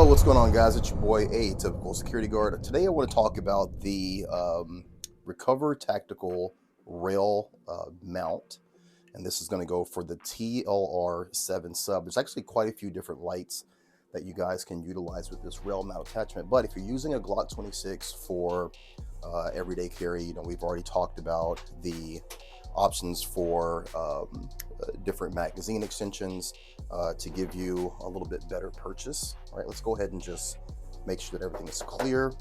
Yo, what's going on, guys? It's your boy, Atypical Security Guard. Today I want to talk about the Recover Tactical Rail mount, and this is going to go for the TLR7 sub. There's actually quite a few different lights that you guys can utilize with this rail mount attachment, but if you're using a Glock 26 for everyday carry, you know, we've already talked about the options for different magazine extensions to give you a little bit better purchase. All right, let's go ahead and just make sure that everything is clear.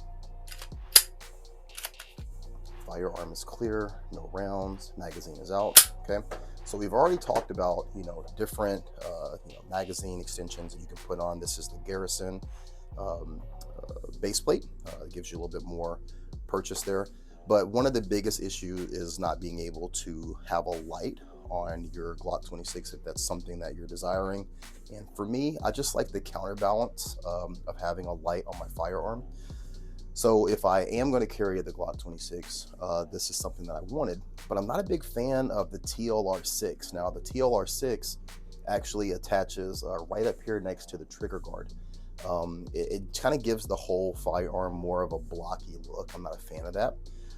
Firearm is clear, no rounds, magazine is out. Okay, so we've already talked about, you know, different magazine extensions that you can put on. This is the Garrison base plate. It gives you a little bit more purchase there. But one of the biggest issues is not being able to have a light on your Glock 26 if that's something that you're desiring. And for me, I just like the counterbalance of having a light on my firearm. So if I am going to carry the Glock 26, this is something that I wanted, but I'm not a big fan of the TLR6. Now the TLR6 actually attaches right up here next to the trigger guard. It kind of gives the whole firearm more of a blocky look. I'm not a fan of that.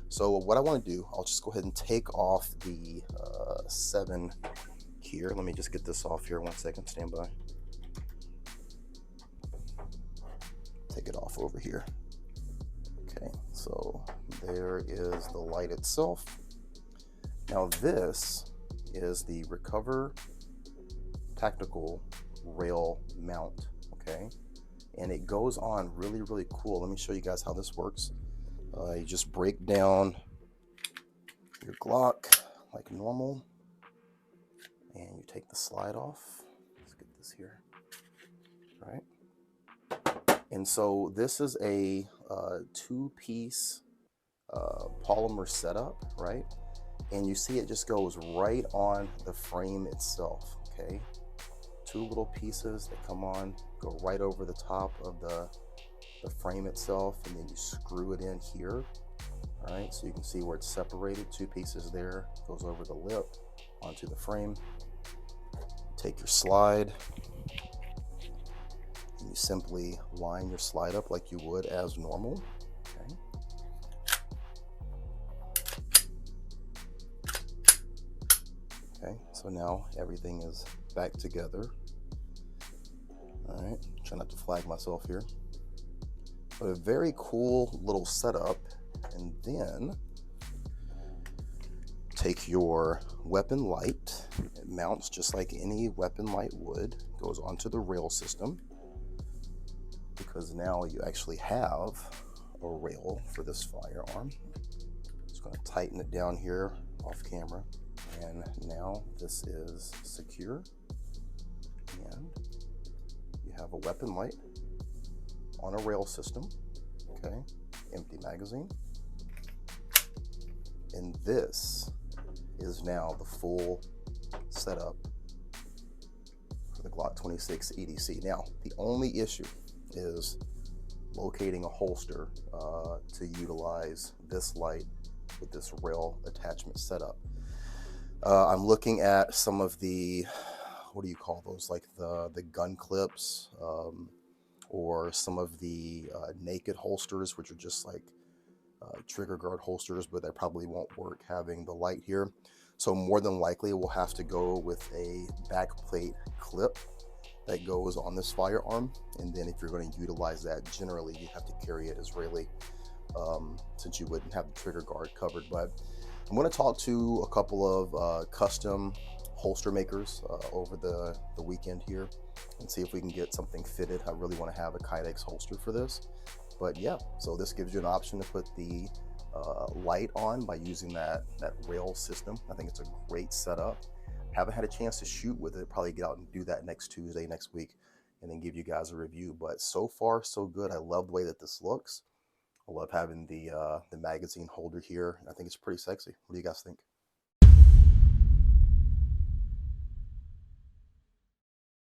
So what I want to do, I'll just go ahead and take off the 7 here. Let me just get this off here. 1 second, stand by. Take it off over here. Okay, so there is the light itself. Now this is the Recover Tactical Rail mount, okay? And it goes on really, really cool. Let me show you guys how this works. You just break down your Glock like normal, and you take the slide off. Let's get this here, all right? And so this is a 2-piece polymer setup, right? And you see it just goes right on the frame itself, okay? 2 little pieces that come on, go right over the top of the frame itself, and then you screw it in here. All right, so you can see where it's separated, 2 pieces there, goes over the lip onto the frame. Take your slide and you simply line your slide up like you would as normal. Okay. Okay, so now everything is back together. All right, try not to flag myself here. But a very cool little setup. And then take your weapon light. It mounts just like any weapon light would. Goes onto the rail system, because now you actually have a rail for this firearm. Just going to tighten it down here off camera. And now this is secure. And you have a weapon light on a rail system, okay, empty magazine. And this is now the full setup for the Glock 26 EDC. Now, the only issue is locating a holster to utilize this light with this rail attachment setup. I'm looking at some of the, what do you call those, like the gun clips, or some of the naked holsters, which are just like trigger guard holsters, but that probably won't work having the light here. So more than likely we'll have to go with a back plate clip that goes on this firearm. And then if you're going to utilize that, generally you have to carry it as really, since you wouldn't have the trigger guard covered. But I'm going to talk to a couple of custom holster makers over the weekend here and see if we can get something fitted. I really want to have a Kydex holster for this. But yeah, so this gives you an option to put the light on by using that rail system. I think it's a great setup. Haven't had a chance to shoot with it. Probably get out and do that next Tuesday, next week, and then give you guys a review. But so far, so good. I love the way that this looks. I love having the magazine holder here. I think it's pretty sexy. What do you guys think?